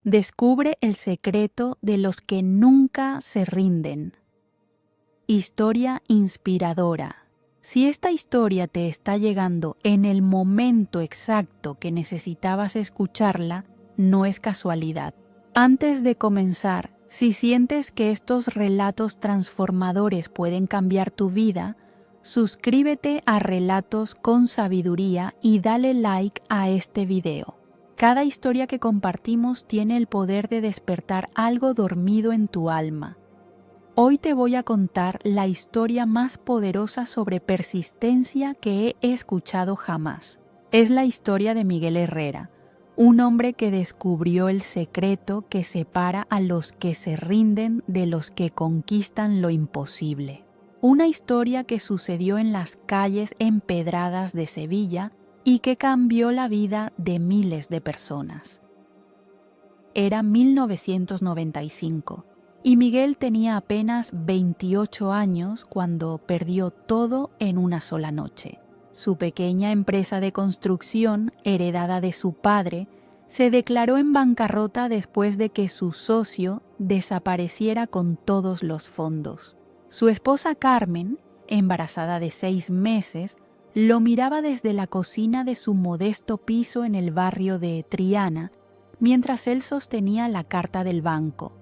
Descubre el secreto de los que nunca se rinden. Historia inspiradora. Si esta historia te está llegando en el momento exacto que necesitabas escucharla, no es casualidad. Antes de comenzar, si sientes que estos relatos transformadores pueden cambiar tu vida, suscríbete a Relatos con Sabiduría y dale like a este video. Cada historia que compartimos tiene el poder de despertar algo dormido en tu alma. Hoy te voy a contar la historia más poderosa sobre persistencia que he escuchado jamás. Es la historia de Miguel Herrera, un hombre que descubrió el secreto que separa a los que se rinden de los que conquistan lo imposible. Una historia que sucedió en las calles empedradas de Sevilla y que cambió la vida de miles de personas. Era 1995 y Miguel tenía apenas 28 años cuando perdió todo en una sola noche. Su pequeña empresa de construcción, heredada de su padre, se declaró en bancarrota después de que su socio desapareciera con todos los fondos. Su esposa Carmen, embarazada de 6 meses, lo miraba desde la cocina de su modesto piso en el barrio de Triana, mientras él sostenía la carta del banco.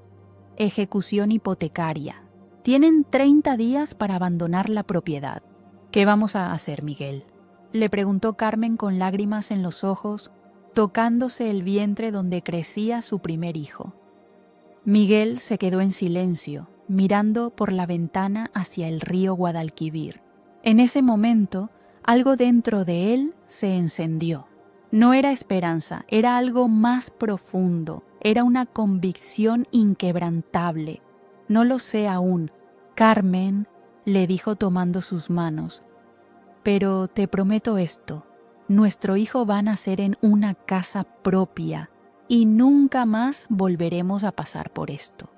Ejecución hipotecaria. Tienen 30 días para abandonar la propiedad. ¿Qué vamos a hacer, Miguel?, le preguntó Carmen con lágrimas en los ojos, tocándose el vientre donde crecía su primer hijo. Miguel se quedó en silencio, mirando por la ventana hacia el río Guadalquivir. En ese momento, algo dentro de él se encendió. No era esperanza, era algo más profundo, era una convicción inquebrantable. No lo sé aún, Carmen, le dijo tomando sus manos, pero te prometo esto, nuestro hijo va a nacer en una casa propia y nunca más volveremos a pasar por esto.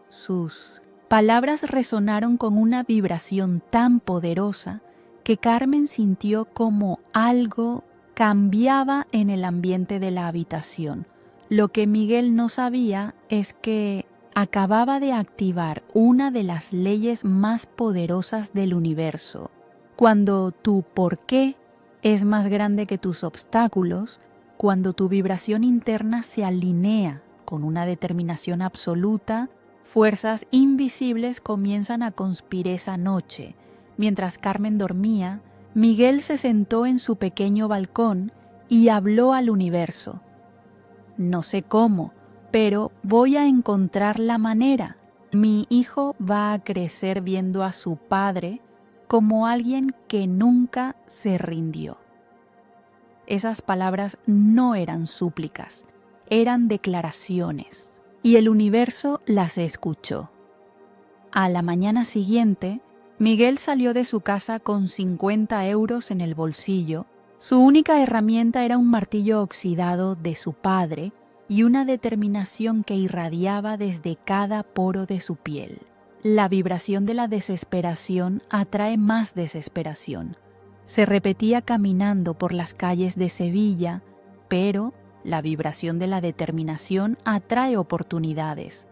Sus palabras resonaron con una vibración tan poderosa que Carmen sintió como algo cambiaba en el ambiente de la habitación. Lo que Miguel no sabía es que acababa de activar una de las leyes más poderosas del universo. Cuando tu por qué es más grande que tus obstáculos, cuando tu vibración interna se alinea con una determinación absoluta, fuerzas invisibles comienzan a conspirar esa noche. Mientras Carmen dormía, Miguel se sentó en su pequeño balcón y habló al universo. No sé cómo, pero voy a encontrar la manera. Mi hijo va a crecer viendo a su padre como alguien que nunca se rindió. Esas palabras no eran súplicas, eran declaraciones, y el universo las escuchó. A la mañana siguiente, Miguel salió de su casa con 50 euros en el bolsillo. Su única herramienta era un martillo oxidado de su padre y una determinación que irradiaba desde cada poro de su piel. La vibración de la desesperación atrae más desesperación. Se repetía caminando por las calles de Sevilla, pero la vibración de la determinación atrae oportunidades.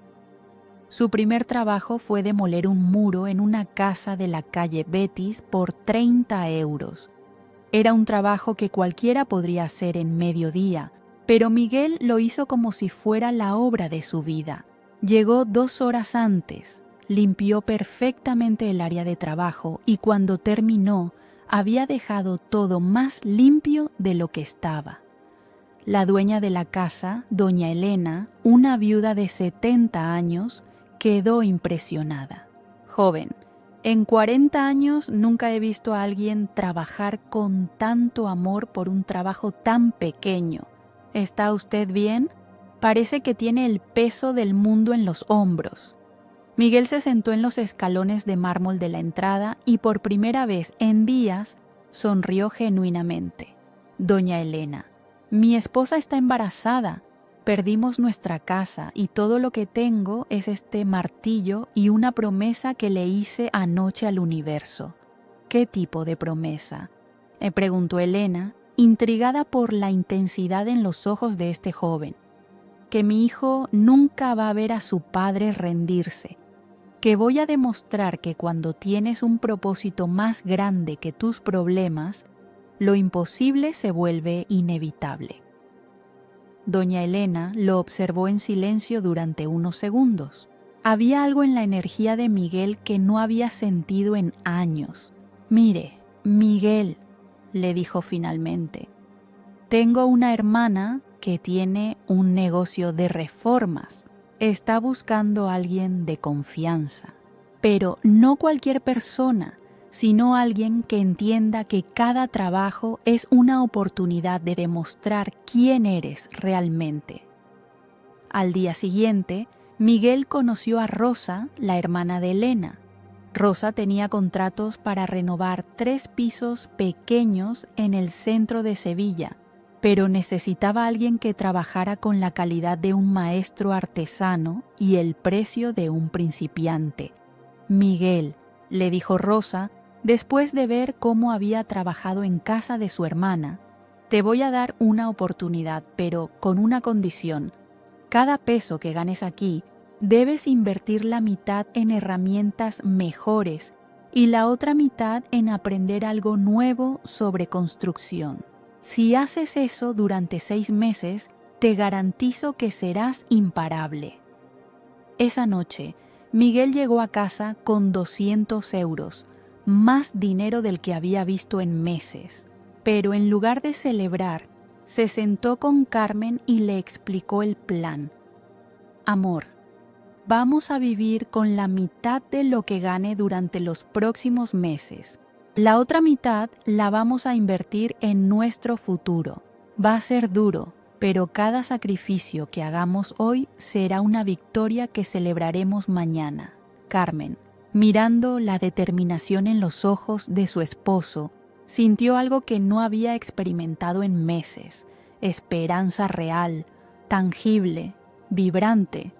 Su primer trabajo fue demoler un muro en una casa de la calle Betis por 30 euros. Era un trabajo que cualquiera podría hacer en mediodía, pero Miguel lo hizo como si fuera la obra de su vida. Llegó 2 horas antes, limpió perfectamente el área de trabajo y cuando terminó, había dejado todo más limpio de lo que estaba. La dueña de la casa, doña Elena, una viuda de 70 años, quedó impresionada. Joven, en 40 años nunca he visto a alguien trabajar con tanto amor por un trabajo tan pequeño. ¿Está usted bien? Parece que tiene el peso del mundo en los hombros. Miguel se sentó en los escalones de mármol de la entrada y por primera vez en días sonrió genuinamente. Doña Elena, mi esposa está embarazada. Perdimos nuestra casa y todo lo que tengo es este martillo y una promesa que le hice anoche al universo. ¿Qué tipo de promesa?, preguntó Elena, intrigada por la intensidad en los ojos de este joven. que mi hijo nunca va a ver a su padre rendirse, que voy a demostrar que cuando tienes un propósito más grande que tus problemas, lo imposible se vuelve inevitable. Doña Elena lo observó en silencio durante unos segundos. Había algo en la energía de Miguel que no había sentido en años. «Mire, Miguel», le dijo finalmente, «tengo una hermana que tiene un negocio de reformas. Está buscando a alguien de confianza, pero no cualquier persona, sino alguien que entienda que cada trabajo es una oportunidad de demostrar quién eres realmente». Al día siguiente, Miguel conoció a Rosa, la hermana de Elena. Rosa tenía contratos para renovar 3 pisos pequeños en el centro de Sevilla, pero necesitaba a alguien que trabajara con la calidad de un maestro artesano y el precio de un principiante. «Miguel», le dijo Rosa, después de ver cómo había trabajado en casa de su hermana, «te voy a dar una oportunidad, pero con una condición. Cada peso que ganes aquí, debes invertir la mitad en herramientas mejores y la otra mitad en aprender algo nuevo sobre construcción. Si haces eso durante 6 meses, te garantizo que serás imparable». Esa noche, Miguel llegó a casa con 200 euros, más dinero del que había visto en meses. Pero en lugar de celebrar, se sentó con Carmen y le explicó el plan. «Amor, vamos a vivir con la mitad de lo que gane durante los próximos meses. La otra mitad la vamos a invertir en nuestro futuro. Va a ser duro, pero cada sacrificio que hagamos hoy será una victoria que celebraremos mañana». Carmen, mirando la determinación en los ojos de su esposo, sintió algo que no había experimentado en meses: esperanza real, tangible, vibrante.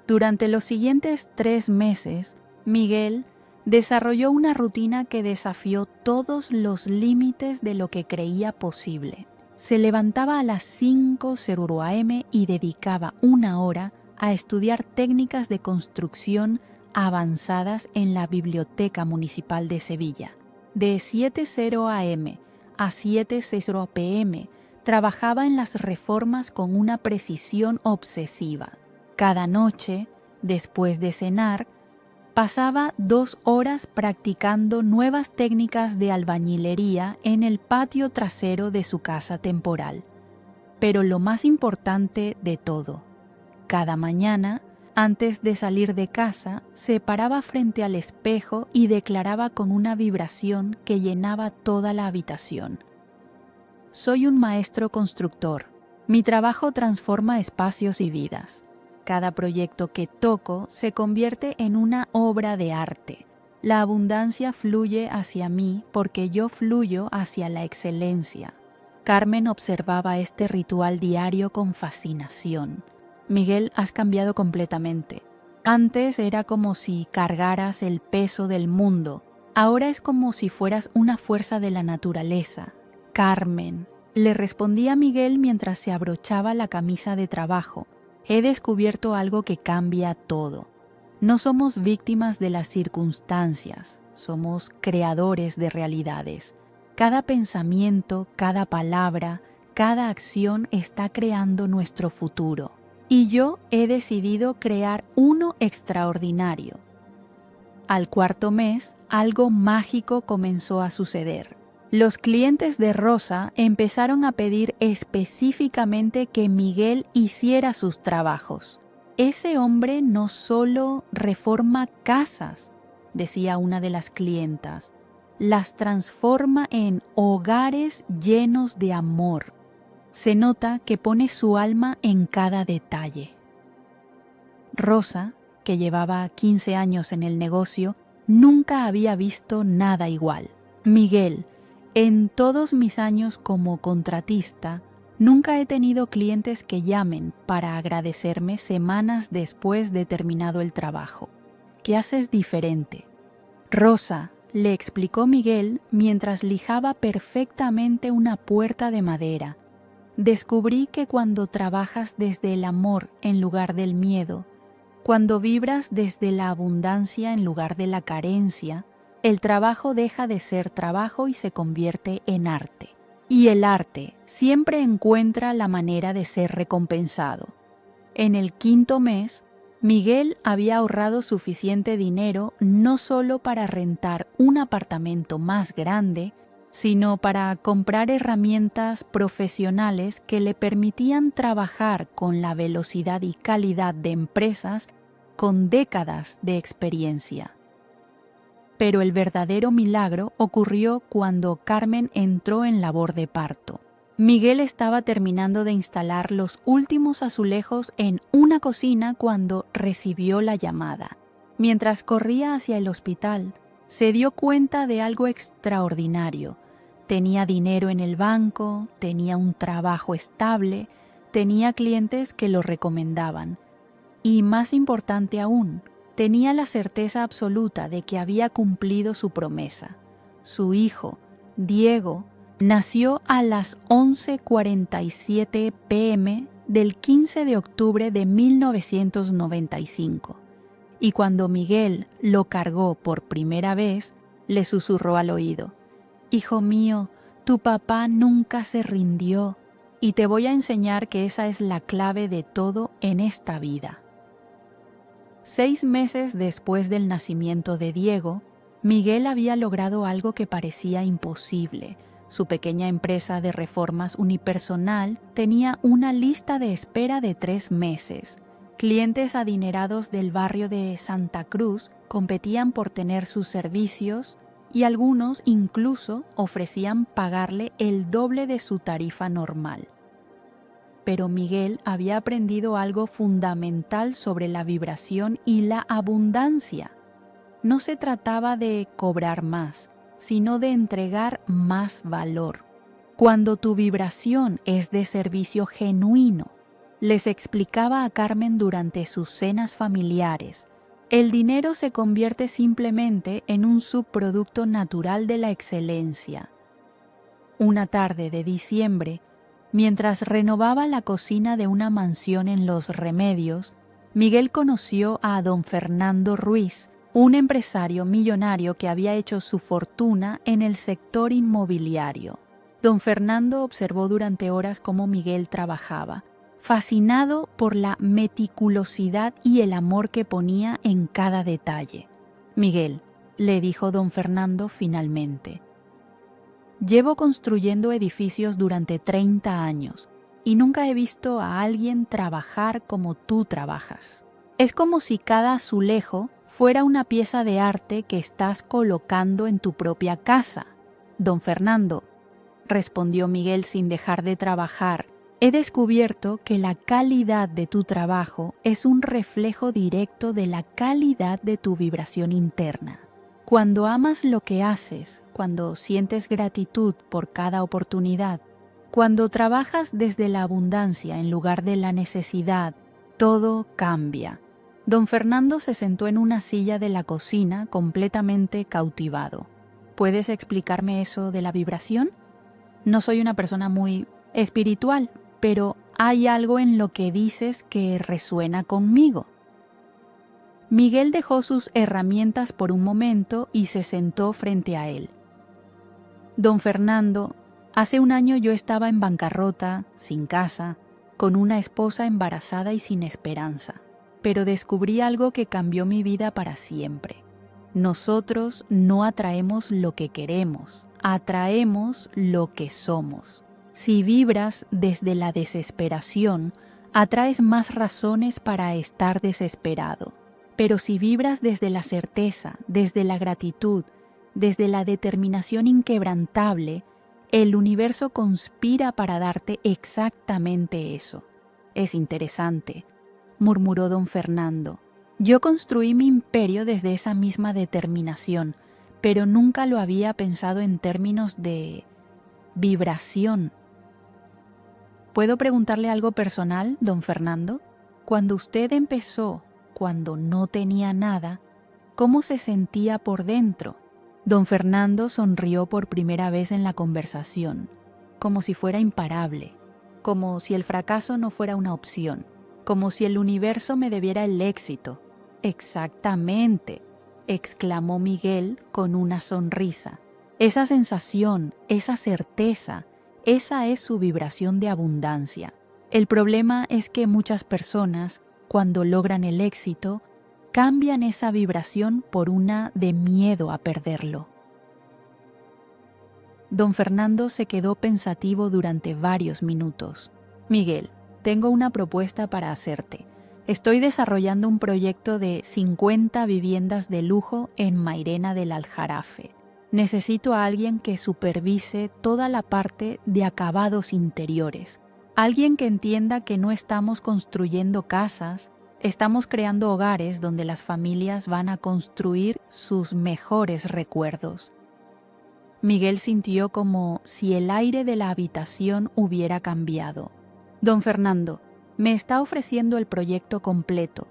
Durante los siguientes 3 meses, Miguel desarrolló una rutina que desafió todos los límites de lo que creía posible. Se levantaba a las 5:00 am y dedicaba 1 hora a estudiar técnicas de construcción avanzadas en la Biblioteca Municipal de Sevilla. De 7:00 am a 7:00 pm, trabajaba en las reformas con una precisión obsesiva. Cada noche, después de cenar, pasaba 2 horas practicando nuevas técnicas de albañilería en el patio trasero de su casa temporal. Pero lo más importante de todo, cada mañana, antes de salir de casa, se paraba frente al espejo y declaraba con una vibración que llenaba toda la habitación: «Soy un maestro constructor. Mi trabajo transforma espacios y vidas. Cada proyecto que toco se convierte en una obra de arte. La abundancia fluye hacia mí porque yo fluyo hacia la excelencia». Carmen observaba este ritual diario con fascinación. «Miguel, has cambiado completamente. Antes era como si cargaras el peso del mundo. Ahora es como si fueras una fuerza de la naturaleza». «Carmen», le respondía Miguel mientras se abrochaba la camisa de trabajo, «he descubierto algo que cambia todo. No somos víctimas de las circunstancias, somos creadores de realidades. Cada pensamiento, cada palabra, cada acción está creando nuestro futuro. Y yo he decidido crear uno extraordinario». Al 4.º mes, algo mágico comenzó a suceder. Los clientes de Rosa empezaron a pedir específicamente que Miguel hiciera sus trabajos. «Ese hombre no solo reforma casas», decía una de las clientas, «las transforma en hogares llenos de amor. Se nota que pone su alma en cada detalle». Rosa, que llevaba 15 años en el negocio, nunca había visto nada igual. «Miguel, en todos mis años como contratista, nunca he tenido clientes que llamen para agradecerme semanas después de terminado el trabajo. ¿Qué haces diferente?». «Rosa», le explicó Miguel mientras lijaba perfectamente una puerta de madera, descubrí que cuando trabajas desde el amor en lugar del miedo, cuando vibras desde la abundancia en lugar de la carencia, el trabajo deja de ser trabajo y se convierte en arte. Y el arte siempre encuentra la manera de ser recompensado. En el 5.º mes, Miguel había ahorrado suficiente dinero no solo para rentar un apartamento más grande, sino para comprar herramientas profesionales que le permitían trabajar con la velocidad y calidad de empresas con décadas de experiencia. Pero el verdadero milagro ocurrió cuando Carmen entró en labor de parto. Miguel estaba terminando de instalar los últimos azulejos en una cocina cuando recibió la llamada. Mientras corría hacia el hospital, se dio cuenta de algo extraordinario. Tenía dinero en el banco, tenía un trabajo estable, tenía clientes que lo recomendaban. Y más importante aún, tenía la certeza absoluta de que había cumplido su promesa. Su hijo, Diego, nació a las 11:47 p.m. del 15 de octubre de 1995. Y cuando Miguel lo cargó por primera vez, le susurró al oído: «Hijo mío, tu papá nunca se rindió y te voy a enseñar que esa es la clave de todo en esta vida». 6 meses después del nacimiento de Diego, Miguel había logrado algo que parecía imposible. Su pequeña empresa de reformas unipersonal tenía una lista de espera de 3 meses. Clientes adinerados del barrio de Santa Cruz competían por tener sus servicios y algunos incluso ofrecían pagarle el doble de su tarifa normal. Pero Miguel había aprendido algo fundamental sobre la vibración y la abundancia. No se trataba de cobrar más, sino de entregar más valor. Cuando tu vibración es de servicio genuino, les explicaba a Carmen durante sus cenas familiares, el dinero se convierte simplemente en un subproducto natural de la excelencia. Una tarde de diciembre, mientras renovaba la cocina de una mansión en Los Remedios, Miguel conoció a don Fernando Ruiz, un empresario millonario que había hecho su fortuna en el sector inmobiliario. Don Fernando observó durante horas cómo Miguel trabajaba, fascinado por la meticulosidad y el amor que ponía en cada detalle. «Miguel», le dijo don Fernando finalmente, «llevo construyendo edificios durante 30 años y nunca he visto a alguien trabajar como tú trabajas. Es como si cada azulejo fuera una pieza de arte que estás colocando en tu propia casa». «Don Fernando», respondió Miguel sin dejar de trabajar, «he descubierto que la calidad de tu trabajo es un reflejo directo de la calidad de tu vibración interna. Cuando amas lo que haces, cuando sientes gratitud por cada oportunidad, cuando trabajas desde la abundancia en lugar de la necesidad, todo cambia». Don Fernando se sentó en una silla de la cocina completamente cautivado. «¿Puedes explicarme eso de la vibración? No soy una persona muy espiritual, pero hay algo en lo que dices que resuena conmigo». Miguel dejó sus herramientas por un momento y se sentó frente a él. «Don Fernando, hace un año yo estaba en bancarrota, sin casa, con una esposa embarazada y sin esperanza. Pero descubrí algo que cambió mi vida para siempre. Nosotros no atraemos lo que queremos, atraemos lo que somos. Si vibras desde la desesperación, atraes más razones para estar desesperado. Pero si vibras desde la certeza, desde la gratitud, desde la determinación inquebrantable, el universo conspira para darte exactamente eso». «Es interesante», murmuró don Fernando. «Yo construí mi imperio desde esa misma determinación, pero nunca lo había pensado en términos de vibración». «¿Puedo preguntarle algo personal, don Fernando? Cuando usted empezó, cuando no tenía nada, ¿cómo se sentía por dentro?». Don Fernando sonrió por primera vez en la conversación, como si fuera imparable. como si el fracaso no fuera una opción, como si el universo me debiera el éxito. Exactamente, exclamó Miguel con una sonrisa. Esa sensación, esa certeza, esa es su vibración de abundancia. El problema es que muchas personas, cuando logran el éxito, cambian esa vibración por una de miedo a perderlo. Don Fernando se quedó pensativo durante varios minutos. Miguel, tengo una propuesta para hacerte. Estoy desarrollando un proyecto de 50 viviendas de lujo en Mairena del Aljarafe. Necesito a alguien que supervise toda la parte de acabados interiores. Alguien que entienda que no estamos construyendo casas, estamos creando hogares donde las familias van a construir sus mejores recuerdos. Miguel sintió como si el aire de la habitación hubiera cambiado. Don Fernando, me está ofreciendo el proyecto completo.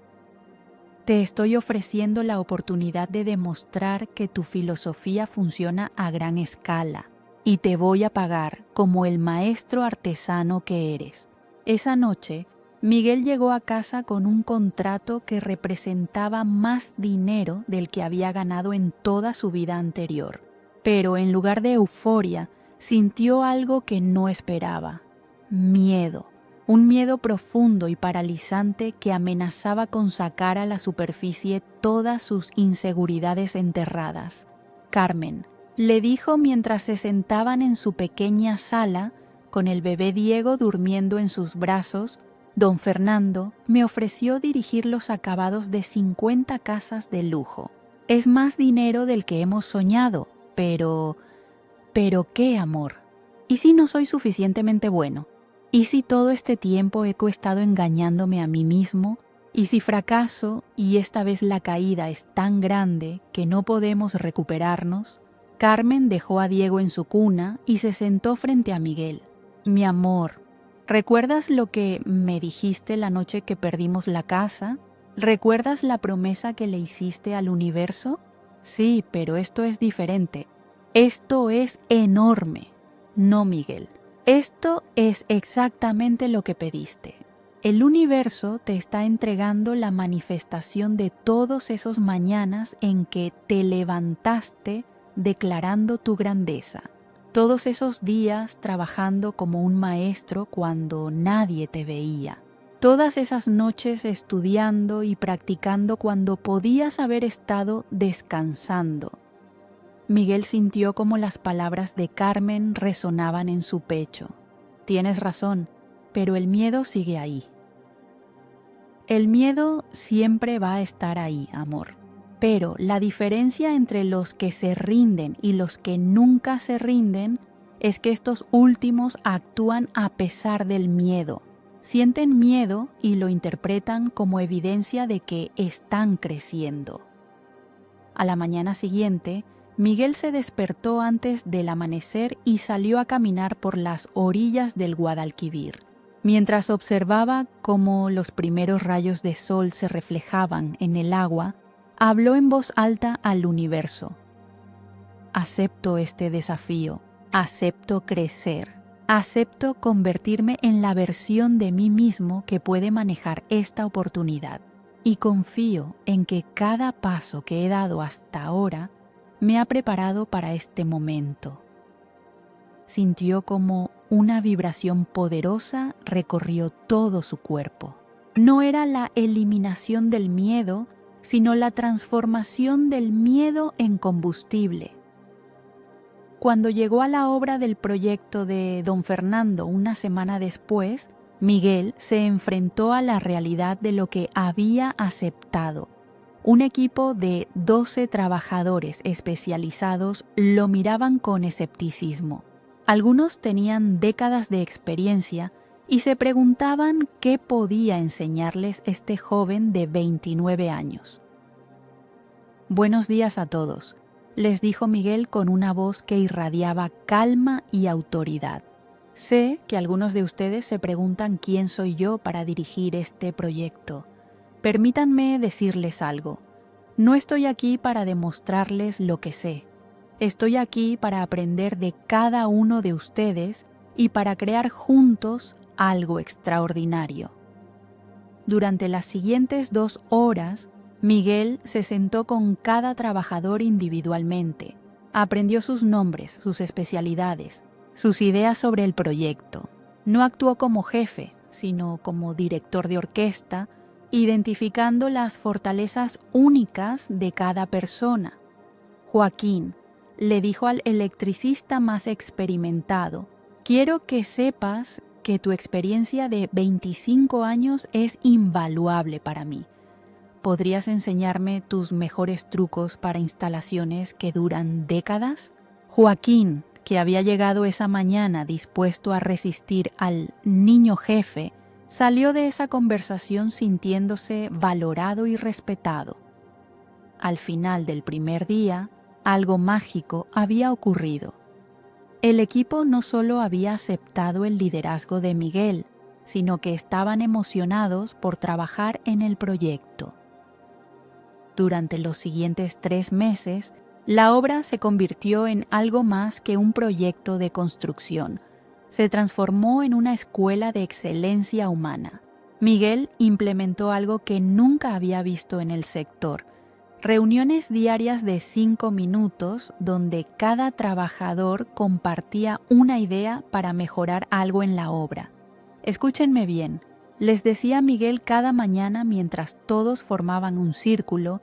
Te estoy ofreciendo la oportunidad de demostrar que tu filosofía funciona a gran escala y te voy a pagar como el maestro artesano que eres. Esa noche, Miguel llegó a casa con un contrato que representaba más dinero del que había ganado en toda su vida anterior. Pero en lugar de euforia, sintió algo que no esperaba: miedo. Un miedo profundo y paralizante que amenazaba con sacar a la superficie todas sus inseguridades enterradas. Carmen le dijo mientras se sentaban en su pequeña sala, con el bebé Diego durmiendo en sus brazos: Don Fernando me ofreció dirigir los acabados de 50 casas de lujo. Es más dinero del que hemos soñado, pero ¿qué, amor? ¿Y si no soy suficientemente bueno? ¿Y si todo este tiempo he estado engañándome a mí mismo? ¿Y si fracaso y esta vez la caída es tan grande que no podemos recuperarnos? Carmen dejó a Diego en su cuna y se sentó frente a Miguel. Mi amor, ¿recuerdas lo que me dijiste la noche que perdimos la casa? ¿Recuerdas la promesa que le hiciste al universo? Sí, pero esto es diferente. Esto es enorme. No, Miguel. Esto es exactamente lo que pediste. El universo te está entregando la manifestación de todos esos mañanas en que te levantaste declarando tu grandeza. Todos esos días trabajando como un maestro cuando nadie te veía. Todas esas noches estudiando y practicando cuando podías haber estado descansando. Miguel sintió como las palabras de Carmen resonaban en su pecho. Tienes razón, pero el miedo sigue ahí. El miedo siempre va a estar ahí, amor. Pero la diferencia entre los que se rinden y los que nunca se rinden es que estos últimos actúan a pesar del miedo. Sienten miedo y lo interpretan como evidencia de que están creciendo. A la mañana siguiente, Miguel se despertó antes del amanecer y salió a caminar por las orillas del Guadalquivir. Mientras observaba cómo los primeros rayos de sol se reflejaban en el agua, habló en voz alta al universo. Acepto este desafío, acepto crecer, acepto convertirme en la versión de mí mismo que puede manejar esta oportunidad. Y confío en que cada paso que he dado hasta ahora me ha preparado para este momento. Sintió como una vibración poderosa recorrió todo su cuerpo. No era la eliminación del miedo, sino la transformación del miedo en combustible. Cuando llegó a la obra del proyecto de Don Fernando una semana después, Miguel se enfrentó a la realidad de lo que había aceptado. Un equipo de 12 trabajadores especializados lo miraban con escepticismo. Algunos tenían décadas de experiencia y se preguntaban qué podía enseñarles este joven de 29 años. Buenos días a todos, les dijo Miguel con una voz que irradiaba calma y autoridad. Sé que algunos de ustedes se preguntan quién soy yo para dirigir este proyecto. Permítanme decirles algo. No estoy aquí para demostrarles lo que sé. Estoy aquí para aprender de cada uno de ustedes y para crear juntos algo extraordinario. Durante las siguientes 2 horas, Miguel se sentó con cada trabajador individualmente, aprendió sus nombres, sus especialidades, sus ideas sobre el proyecto. No actuó como jefe, sino como director de orquesta, identificando las fortalezas únicas de cada persona. Joaquín le dijo al electricista más experimentado: «Quiero que sepas que tu experiencia de 25 años es invaluable para mí. ¿Podrías enseñarme tus mejores trucos para instalaciones que duran décadas?». Joaquín, que había llegado esa mañana dispuesto a resistir al niño jefe, salió de esa conversación sintiéndose valorado y respetado. Al final del primer día, algo mágico había ocurrido. El equipo no solo había aceptado el liderazgo de Miguel, sino que estaban emocionados por trabajar en el proyecto. Durante los siguientes 3 meses, la obra se convirtió en algo más que un proyecto de construcción. Se transformó en una escuela de excelencia humana. Miguel implementó algo que nunca había visto en el sector: reuniones diarias de 5 minutos donde cada trabajador compartía una idea para mejorar algo en la obra. Escúchenme bien, les decía Miguel cada mañana mientras todos formaban un círculo: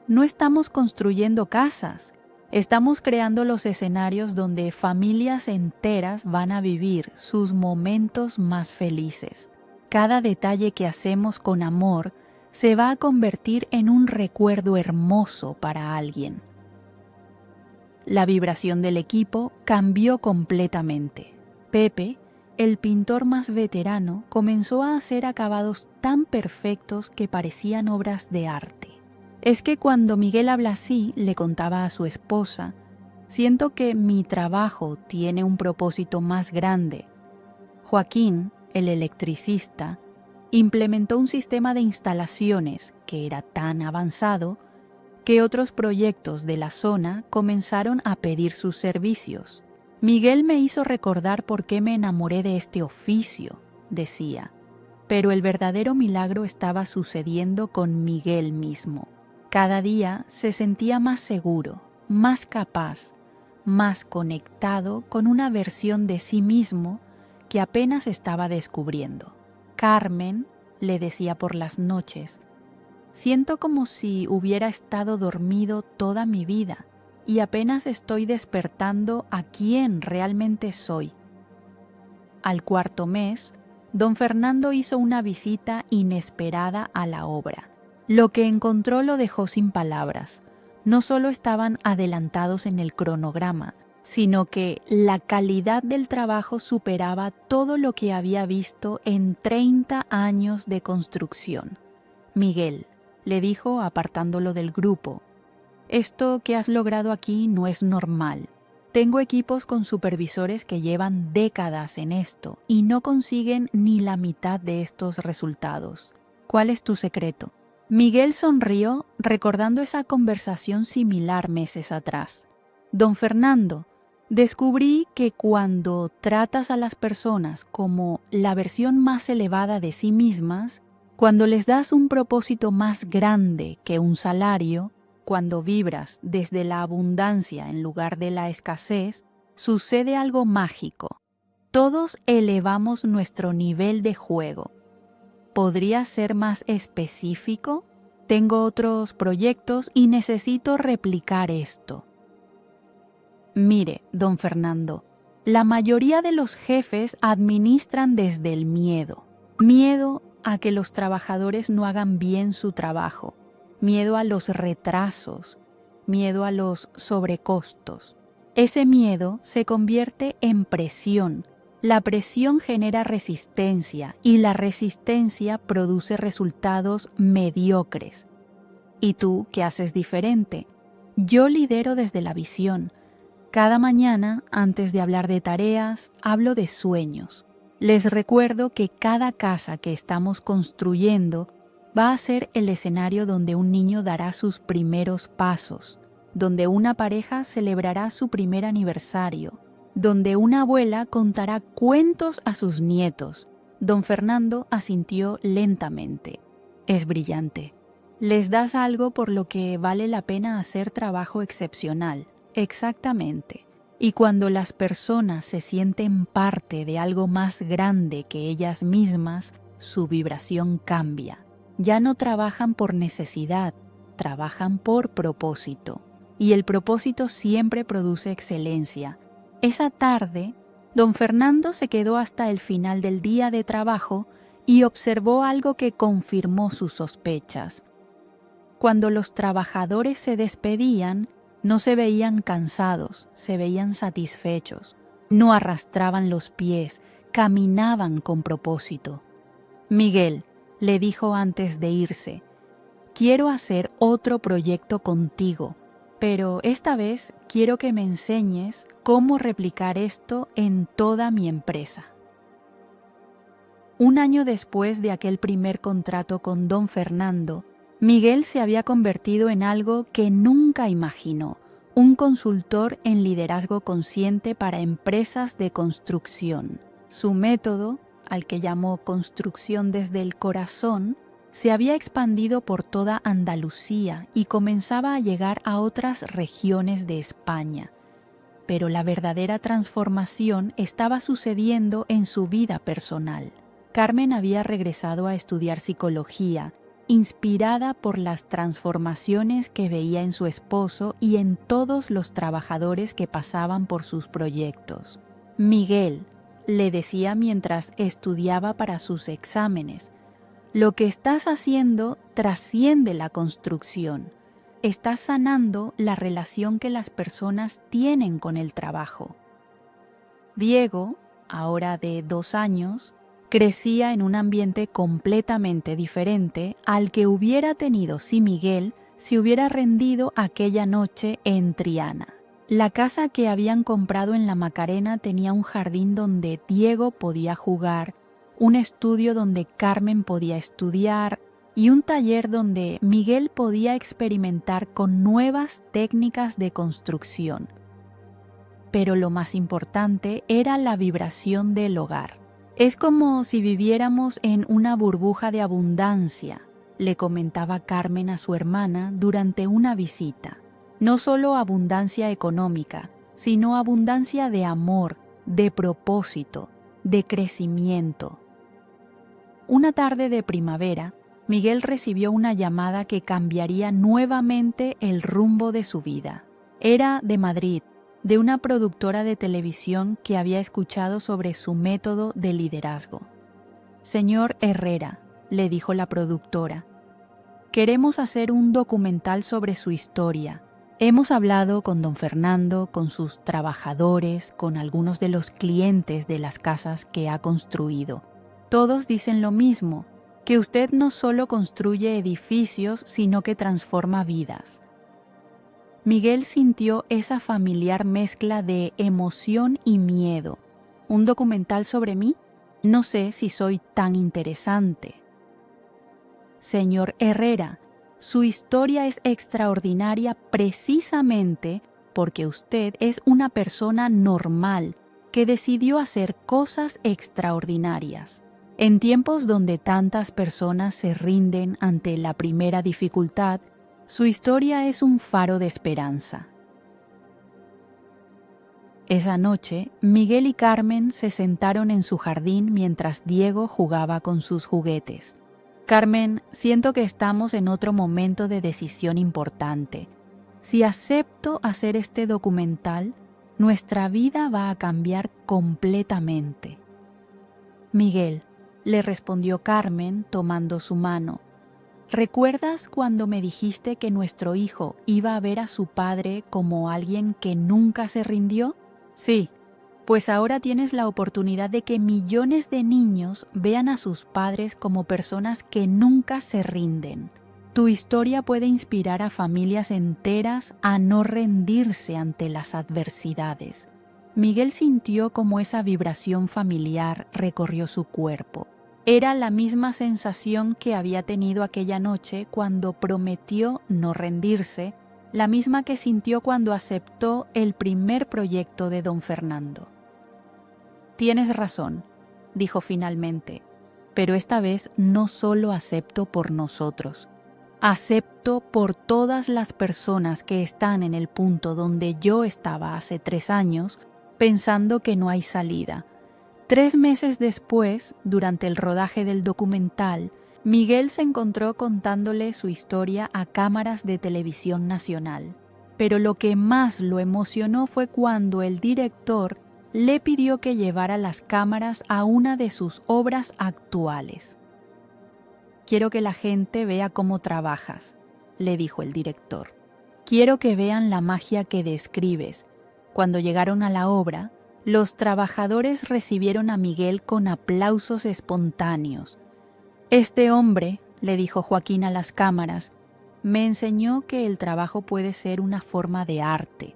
no estamos construyendo casas, estamos creando los escenarios donde familias enteras van a vivir sus momentos más felices. Cada detalle que hacemos con amor se va a convertir en un recuerdo hermoso para alguien. La vibración del equipo cambió completamente. Pepe, el pintor más veterano, comenzó a hacer acabados tan perfectos que parecían obras de arte. Es que cuando Miguel habla así, le contaba a su esposa, siento que mi trabajo tiene un propósito más grande. Joaquín, el electricista, implementó un sistema de instalaciones que era tan avanzado que otros proyectos de la zona comenzaron a pedir sus servicios. Miguel me hizo recordar por qué me enamoré de este oficio, decía, pero el verdadero milagro estaba sucediendo con Miguel mismo. Cada día se sentía más seguro, más capaz, más conectado con una versión de sí mismo que apenas estaba descubriendo. Carmen le decía por las noches: siento como si hubiera estado dormido toda mi vida y apenas estoy despertando a quién realmente soy. Al 4.º mes, don Fernando hizo una visita inesperada a la obra. Lo que encontró lo dejó sin palabras. No solo estaban adelantados en el cronograma, sino que la calidad del trabajo superaba todo lo que había visto en 30 años de construcción. «Miguel», le dijo apartándolo del grupo, «esto que has logrado aquí no es normal. Tengo equipos con supervisores que llevan décadas en esto y no consiguen ni la mitad de estos resultados. ¿Cuál es tu secreto?». Miguel sonrió recordando esa conversación similar meses atrás. «Don Fernando, descubrí que cuando tratas a las personas como la versión más elevada de sí mismas, cuando les das un propósito más grande que un salario, cuando vibras desde la abundancia en lugar de la escasez, sucede algo mágico. Todos elevamos nuestro nivel de juego. ¿Podrías ser más específico? Tengo otros proyectos y necesito replicar esto». Mire, don Fernando, la mayoría de los jefes administran desde el miedo. Miedo a que los trabajadores no hagan bien su trabajo, miedo a los retrasos, miedo a los sobrecostos. Ese miedo se convierte en presión. La presión genera resistencia y la resistencia produce resultados mediocres. ¿Y tú qué haces diferente? Yo lidero desde la visión. Cada mañana, antes de hablar de tareas, hablo de sueños. Les recuerdo que cada casa que estamos construyendo va a ser el escenario donde un niño dará sus primeros pasos, donde una pareja celebrará su primer aniversario, donde una abuela contará cuentos a sus nietos, Don Fernando asintió lentamente. Es brillante. Les das algo por lo que vale la pena hacer trabajo excepcional. Exactamente. Y cuando las personas se sienten parte de algo más grande que ellas mismas, su vibración cambia. Ya no trabajan por necesidad, trabajan por propósito. Y el propósito siempre produce excelencia. Esa tarde, don Fernando se quedó hasta el final del día de trabajo y observó algo que confirmó sus sospechas. Cuando los trabajadores se despedían, no se veían cansados, se veían satisfechos. No arrastraban los pies, caminaban con propósito. Miguel, le dijo antes de irse, quiero hacer otro proyecto contigo, pero esta vez quiero que me enseñes cómo replicar esto en toda mi empresa. Un año después de aquel primer contrato con don Fernando, Miguel se había convertido en algo que nunca imaginó, un consultor en liderazgo consciente para empresas de construcción. Su método, al que llamó Construcción desde el Corazón, se había expandido por toda Andalucía y comenzaba a llegar a otras regiones de España. Pero la verdadera transformación estaba sucediendo en su vida personal. Carmen había regresado a estudiar psicología, inspirada por las transformaciones que veía en su esposo y en todos los trabajadores que pasaban por sus proyectos. Miguel, le decía mientras estudiaba para sus exámenes, lo que estás haciendo trasciende la construcción. Estás sanando la relación que las personas tienen con el trabajo. Diego, ahora de 2 años, crecía en un ambiente completamente diferente al que hubiera tenido si Miguel se hubiera rendido aquella noche en Triana. La casa que habían comprado en La Macarena tenía un jardín donde Diego podía jugar, un estudio donde Carmen podía estudiar y un taller donde Miguel podía experimentar con nuevas técnicas de construcción. Pero lo más importante era la vibración del hogar. Es como si viviéramos en una burbuja de abundancia, le comentaba Carmen a su hermana durante una visita. No solo abundancia económica, sino abundancia de amor, de propósito, de crecimiento. Una tarde de primavera, Miguel recibió una llamada que cambiaría nuevamente el rumbo de su vida. Era de Madrid, de una productora de televisión que había escuchado sobre su método de liderazgo. Señor Herrera, le dijo la productora, queremos hacer un documental sobre su historia. Hemos hablado con don Fernando, con sus trabajadores, con algunos de los clientes de las casas que ha construido. Todos dicen lo mismo, que usted no solo construye edificios, sino que transforma vidas. Miguel sintió esa familiar mezcla de emoción y miedo. ¿Un documental sobre mí? No sé si soy tan interesante. Señor Herrera, su historia es extraordinaria precisamente porque usted es una persona normal que decidió hacer cosas extraordinarias. En tiempos donde tantas personas se rinden ante la primera dificultad, su historia es un faro de esperanza. Esa noche, Miguel y Carmen se sentaron en su jardín mientras Diego jugaba con sus juguetes. Carmen, siento que estamos en otro momento de decisión importante. Si acepto hacer este documental, nuestra vida va a cambiar completamente. Miguel, le respondió Carmen tomando su mano. ¿Recuerdas cuando me dijiste que nuestro hijo iba a ver a su padre como alguien que nunca se rindió? Sí, pues ahora tienes la oportunidad de que millones de niños vean a sus padres como personas que nunca se rinden. Tu historia puede inspirar a familias enteras a no rendirse ante las adversidades. Miguel sintió como esa vibración familiar recorrió su cuerpo. Era la misma sensación que había tenido aquella noche cuando prometió no rendirse, la misma que sintió cuando aceptó el primer proyecto de don Fernando. Tienes razón, dijo finalmente. pero esta vez no solo acepto por nosotros. Acepto por todas las personas que están en el punto donde yo estaba hace 3 años, pensando que no hay salida. 3 meses después, durante el rodaje del documental, Miguel se encontró contándole su historia a cámaras de televisión nacional. Pero lo que más lo emocionó fue cuando el director le pidió que llevara las cámaras a una de sus obras actuales. «Quiero que la gente vea cómo trabajas», le dijo el director. «Quiero que vean la magia que describes». Cuando llegaron a la obra, los trabajadores recibieron a Miguel con aplausos espontáneos. «Este hombre», le dijo Joaquín a las cámaras, «me enseñó que el trabajo puede ser una forma de arte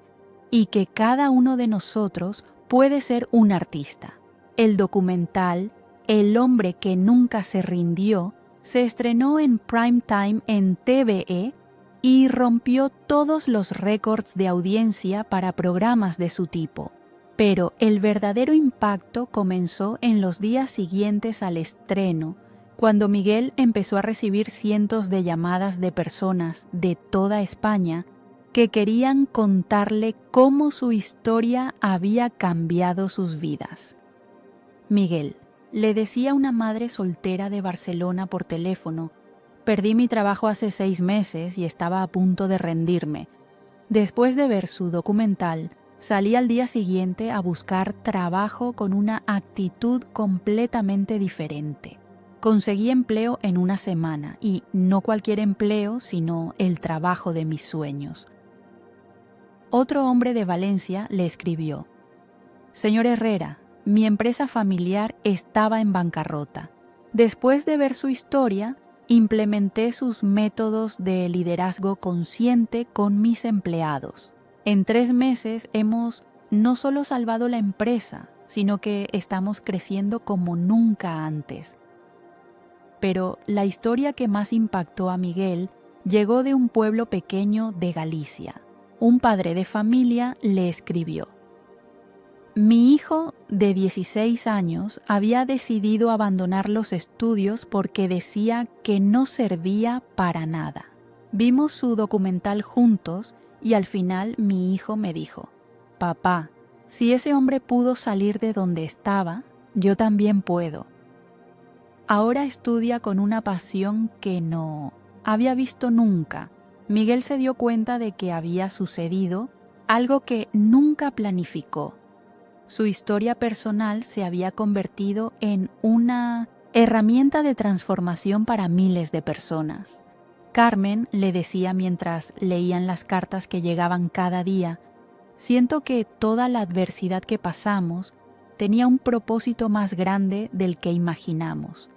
y que cada uno de nosotros puede ser un artista». El documental El hombre que nunca se rindió se estrenó en prime time en TVE y rompió todos los récords de audiencia para programas de su tipo. Pero el verdadero impacto comenzó en los días siguientes al estreno, cuando Miguel empezó a recibir cientos de llamadas de personas de toda España que querían contarle cómo su historia había cambiado sus vidas. Miguel, le decía una madre soltera de Barcelona por teléfono, «Perdí mi trabajo hace 6 meses y estaba a punto de rendirme. Después de ver su documental, salí al día siguiente a buscar trabajo con una actitud completamente diferente. Conseguí empleo en una semana y no cualquier empleo, sino el trabajo de mis sueños». Otro hombre de Valencia le escribió, «Señor Herrera, mi empresa familiar estaba en bancarrota. Después de ver su historia, implementé sus métodos de liderazgo consciente con mis empleados. En 3 meses hemos no solo salvado la empresa, sino que estamos creciendo como nunca antes». Pero la historia que más impactó a Miguel llegó de un pueblo pequeño de Galicia. Un padre de familia le escribió, «Mi hijo de 16 años había decidido abandonar los estudios porque decía que no servía para nada. Vimos su documental juntos y al final mi hijo me dijo, «Papá, si ese hombre pudo salir de donde estaba, yo también puedo». Ahora estudia con una pasión que no había visto nunca. Miguel se dio cuenta de que había sucedido algo que nunca planificó. Su historia personal se había convertido en una herramienta de transformación para miles de personas. Carmen le decía mientras leían las cartas que llegaban cada día, «Siento que toda la adversidad que pasamos tenía un propósito más grande del que imaginamos».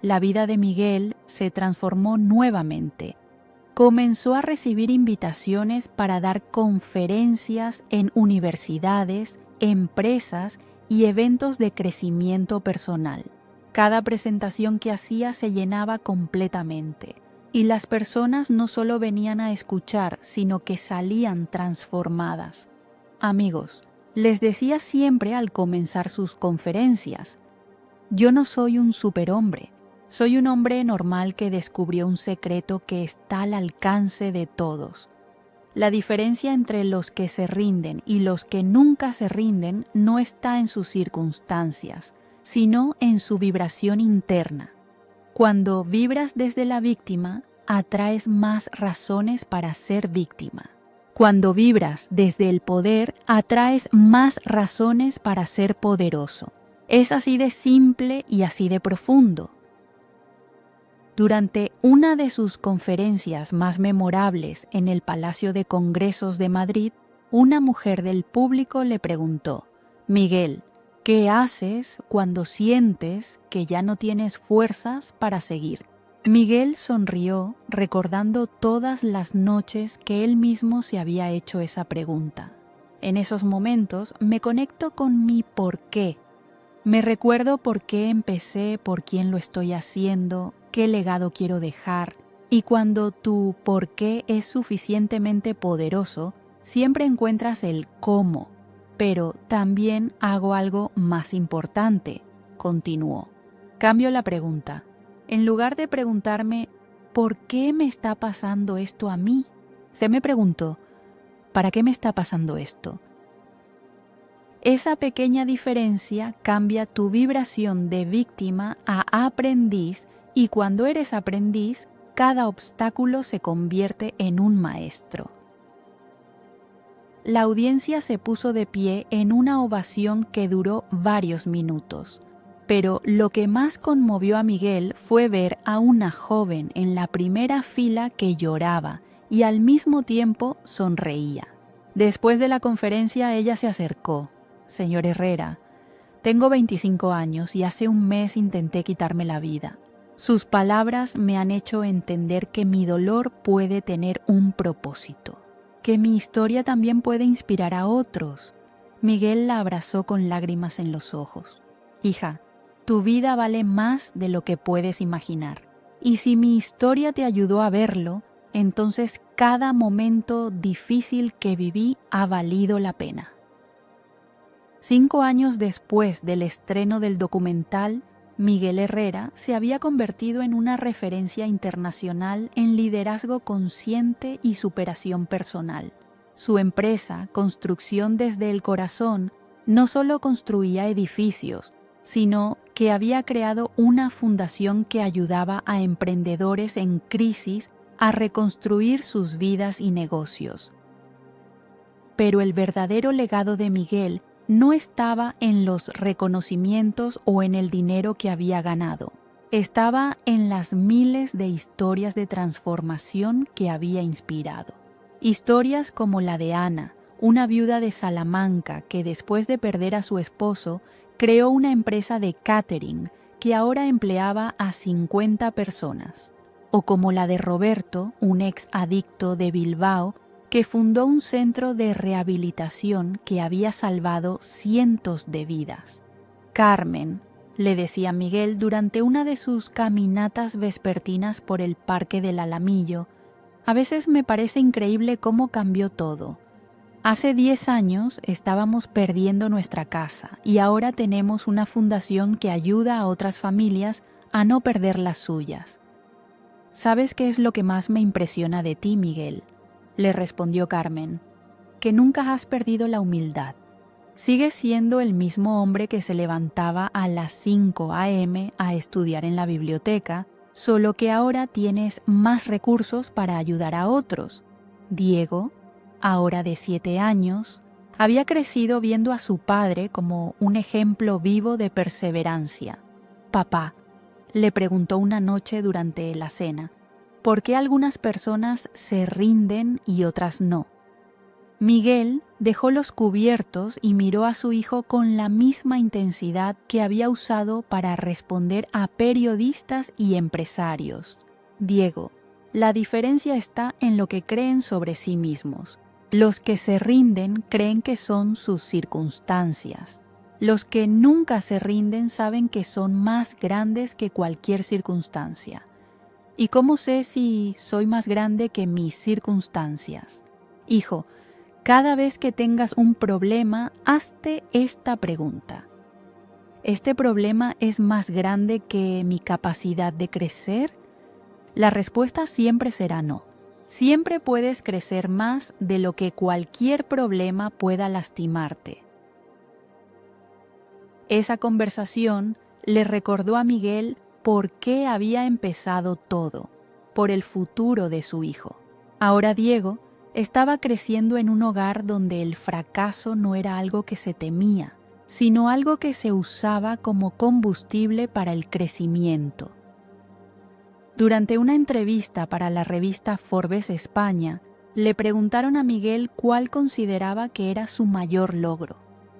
La vida de Miguel se transformó nuevamente. Comenzó a recibir invitaciones para dar conferencias en universidades, empresas y eventos de crecimiento personal. Cada presentación que hacía se llenaba completamente y las personas no solo venían a escuchar, sino que salían transformadas. Amigos, les decía siempre al comenzar sus conferencias, «Yo no soy un superhombre, soy un hombre normal que descubrió un secreto que está al alcance de todos». La diferencia entre los que se rinden y los que nunca se rinden no está en sus circunstancias, sino en su vibración interna. Cuando vibras desde la víctima, atraes más razones para ser víctima. Cuando vibras desde el poder, atraes más razones para ser poderoso. Es así de simple y así de profundo. Durante una de sus conferencias más memorables en el Palacio de Congresos de Madrid, una mujer del público le preguntó, «Miguel, ¿qué haces cuando sientes que ya no tienes fuerzas para seguir?». Miguel sonrió recordando todas las noches que él mismo se había hecho esa pregunta. «En esos momentos me conecto con mi por qué. Me recuerdo por qué empecé, por quién lo estoy haciendo, qué legado quiero dejar, y cuando tu por qué es suficientemente poderoso, siempre encuentras el cómo. Pero también hago algo más importante», continuó. Cambio la pregunta. En lugar de preguntarme, ¿por qué me está pasando esto a mí? Se me preguntó, ¿para qué me está pasando esto? Esa pequeña diferencia cambia tu vibración de víctima a aprendiz, y cuando eres aprendiz, cada obstáculo se convierte en un maestro. La audiencia se puso de pie en una ovación que duró varios minutos. Pero lo que más conmovió a Miguel fue ver a una joven en la primera fila que lloraba y al mismo tiempo sonreía. Después de la conferencia ella se acercó. Señor Herrera, tengo 25 años y hace un mes intenté quitarme la vida. Sus palabras me han hecho entender que mi dolor puede tener un propósito, que mi historia también puede inspirar a otros. Miguel la abrazó con lágrimas en los ojos. Hija, tu vida vale más de lo que puedes imaginar. Y si mi historia te ayudó a verlo, entonces cada momento difícil que viví ha valido la pena. 5 años después del estreno del documental, Miguel Herrera se había convertido en una referencia internacional en liderazgo consciente y superación personal. Su empresa, Construcción desde el Corazón, no solo construía edificios, sino que había creado una fundación que ayudaba a emprendedores en crisis a reconstruir sus vidas y negocios. Pero el verdadero legado de Miguel no estaba en los reconocimientos o en el dinero que había ganado. Estaba en las miles de historias de transformación que había inspirado. Historias como la de Ana, una viuda de Salamanca que después de perder a su esposo, creó una empresa de catering que ahora empleaba a 50 personas. O como la de Roberto, un ex adicto de Bilbao, que fundó un centro de rehabilitación que había salvado cientos de vidas. Carmen, le decía Miguel durante una de sus caminatas vespertinas por el Parque del Alamillo, a veces me parece increíble cómo cambió todo. Hace 10 años estábamos perdiendo nuestra casa y ahora tenemos una fundación que ayuda a otras familias a no perder las suyas. ¿Sabes qué es lo que más me impresiona de ti, Miguel?, le respondió Carmen, que nunca has perdido la humildad. Sigues siendo el mismo hombre que se levantaba a las 5 a.m. a estudiar en la biblioteca, solo que ahora tienes más recursos para ayudar a otros. Diego, ahora de 7 años, había crecido viendo a su padre como un ejemplo vivo de perseverancia. Papá, le preguntó una noche durante la cena, ¿por qué algunas personas se rinden y otras no? Miguel dejó los cubiertos y miró a su hijo con la misma intensidad que había usado para responder a periodistas y empresarios. Diego, la diferencia está en lo que creen sobre sí mismos. Los que se rinden creen que son sus circunstancias. Los que nunca se rinden saben que son más grandes que cualquier circunstancia. ¿Y cómo sé si soy más grande que mis circunstancias? Hijo, cada vez que tengas un problema, hazte esta pregunta. ¿Este problema es más grande que mi capacidad de crecer? La respuesta siempre será no. Siempre puedes crecer más de lo que cualquier problema pueda lastimarte. Esa conversación le recordó a Miguel por qué había empezado todo, por el futuro de su hijo. Ahora Diego estaba creciendo en un hogar donde el fracaso no era algo que se temía, sino algo que se usaba como combustible para el crecimiento. Durante una entrevista para la revista Forbes España, le preguntaron a Miguel cuál consideraba que era su mayor logro.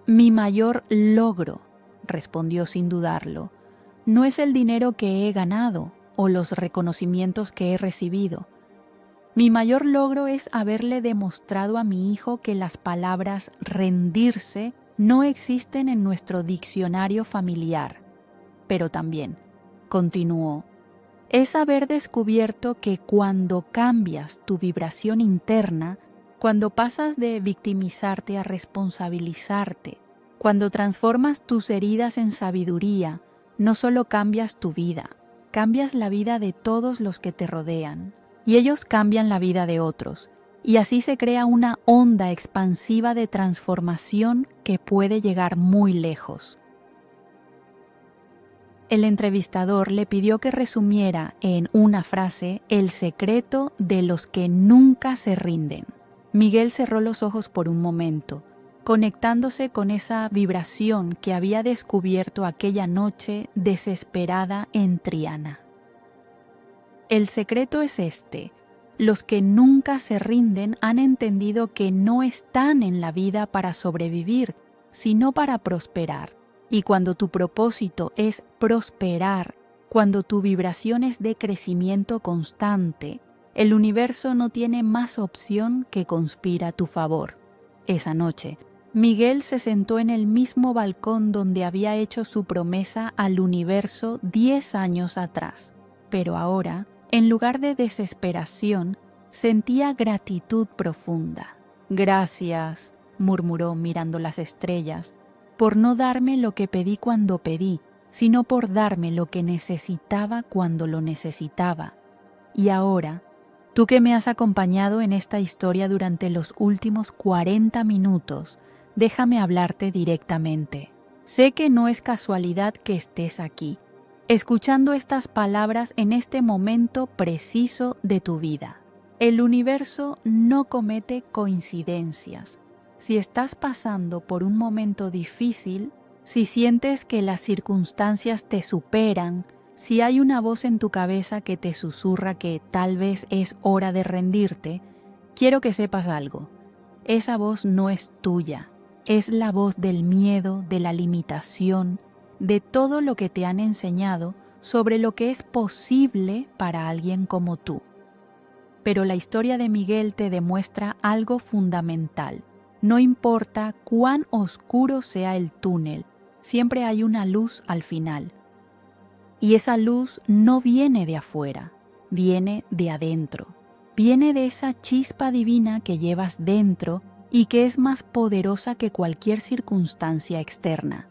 Mi mayor logro, respondió sin dudarlo, no es el dinero que he ganado o los reconocimientos que he recibido. Mi mayor logro es haberle demostrado a mi hijo que las palabras rendirse no existen en nuestro diccionario familiar. Pero también, continuó, es haber descubierto que cuando cambias tu vibración interna, cuando pasas de victimizarte a responsabilizarte, cuando transformas tus heridas en sabiduría, no solo cambias tu vida, cambias la vida de todos los que te rodean, y ellos cambian la vida de otros, y así se crea una onda expansiva de transformación que puede llegar muy lejos. El entrevistador le pidió que resumiera en una frase el secreto de los que nunca se rinden. Miguel cerró los ojos por un momento, conectándose con esa vibración que había descubierto aquella noche desesperada en Triana. El secreto es este: los que nunca se rinden han entendido que no están en la vida para sobrevivir, sino para prosperar. Y cuando tu propósito es prosperar, cuando tu vibración es de crecimiento constante, el universo no tiene más opción que conspira a tu favor. Esa noche, Miguel se sentó en el mismo balcón donde había hecho su promesa al universo 10 años atrás. Pero ahora, en lugar de desesperación, sentía gratitud profunda. «Gracias», murmuró mirando las estrellas, «por no darme lo que pedí cuando pedí, sino por darme lo que necesitaba cuando lo necesitaba. Y ahora, tú que me has acompañado en esta historia durante los últimos 40 minutos, déjame hablarte directamente. Sé que no es casualidad que estés aquí, escuchando estas palabras en este momento preciso de tu vida. El universo no comete coincidencias. Si estás pasando por un momento difícil, si sientes que las circunstancias te superan, si hay una voz en tu cabeza que te susurra que tal vez es hora de rendirte, quiero que sepas algo. Esa voz no es tuya, es la voz del miedo, de la limitación, de todo lo que te han enseñado sobre lo que es posible para alguien como tú. Pero la historia de Miguel te demuestra algo fundamental. No importa cuán oscuro sea el túnel, siempre hay una luz al final. Y esa luz no viene de afuera, viene de adentro. Viene de esa chispa divina que llevas dentro y que es más poderosa que cualquier circunstancia externa.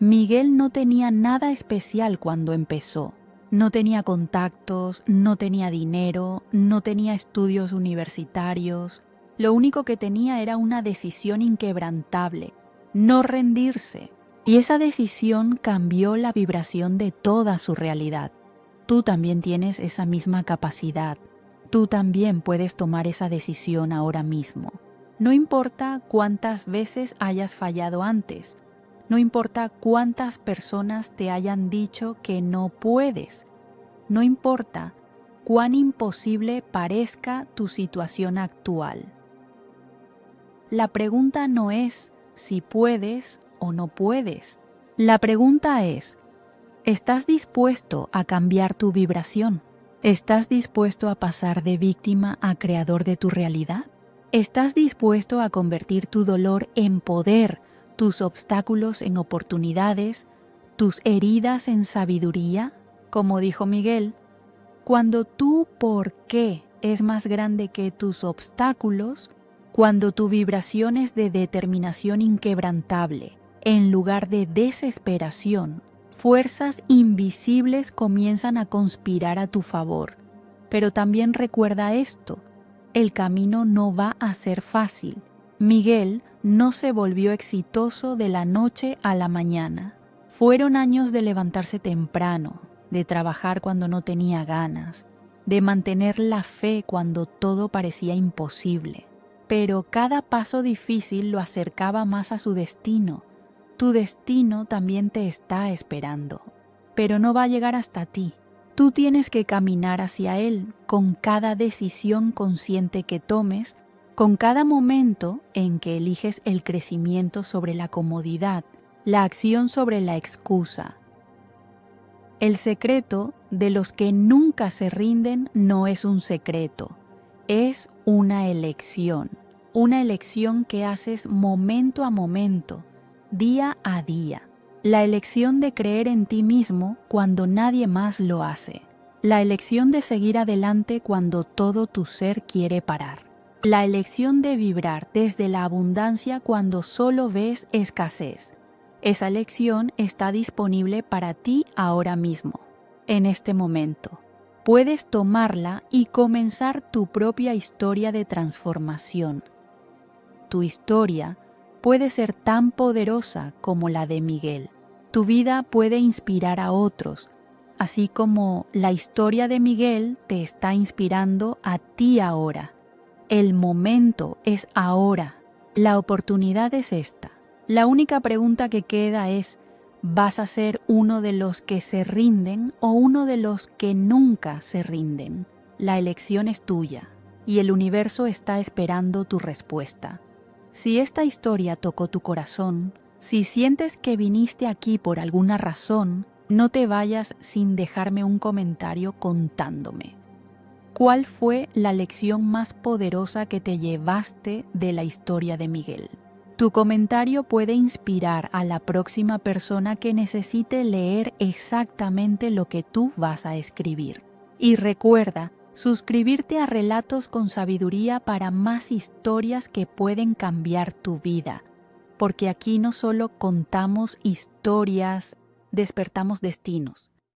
Miguel no tenía nada especial cuando empezó. No tenía contactos, no tenía dinero, no tenía estudios universitarios. Lo único que tenía era una decisión inquebrantable: no rendirse. Y esa decisión cambió la vibración de toda su realidad. Tú también tienes esa misma capacidad. Tú también puedes tomar esa decisión ahora mismo. No importa cuántas veces hayas fallado antes. No importa cuántas personas te hayan dicho que no puedes. No importa cuán imposible parezca tu situación actual. La pregunta no es si puedes o no puedes. La pregunta es: ¿estás dispuesto a cambiar tu vibración? ¿Estás dispuesto a pasar de víctima a creador de tu realidad? ¿Estás dispuesto a convertir tu dolor en poder, tus obstáculos en oportunidades, tus heridas en sabiduría? Como dijo Miguel, cuando tu por qué es más grande que tus obstáculos, cuando tu vibración es de determinación inquebrantable, en lugar de desesperación, fuerzas invisibles comienzan a conspirar a tu favor. Pero también recuerda esto: el camino no va a ser fácil. Miguel no se volvió exitoso de la noche a la mañana. Fueron años de levantarse temprano, de trabajar cuando no tenía ganas, de mantener la fe cuando todo parecía imposible. Pero cada paso difícil lo acercaba más a su destino. Tu destino también te está esperando, pero no va a llegar hasta ti. Tú tienes que caminar hacia él con cada decisión consciente que tomes, con cada momento en que eliges el crecimiento sobre la comodidad, la acción sobre la excusa. El secreto de los que nunca se rinden no es un secreto, es una elección que haces momento a momento, día a día. La elección de creer en ti mismo cuando nadie más lo hace. La elección de seguir adelante cuando todo tu ser quiere parar. La elección de vibrar desde la abundancia cuando solo ves escasez. Esa lección está disponible para ti ahora mismo, en este momento. Puedes tomarla y comenzar tu propia historia de transformación. Tu historia puede ser tan poderosa como la de Miguel. Tu vida puede inspirar a otros, así como la historia de Miguel te está inspirando a ti ahora. El momento es ahora. La oportunidad es esta. La única pregunta que queda es, ¿vas a ser uno de los que se rinden o uno de los que nunca se rinden? La elección es tuya y el universo está esperando tu respuesta. Si esta historia tocó tu corazón, si sientes que viniste aquí por alguna razón, no te vayas sin dejarme un comentario contándome. ¿Cuál fue la lección más poderosa que te llevaste de la historia de Miguel? Tu comentario puede inspirar a la próxima persona que necesite leer exactamente lo que tú vas a escribir. Y recuerda, suscribirte a Relatos con Sabiduría para más historias que pueden cambiar tu vida. Porque aquí no solo contamos historias, despertamos destinos.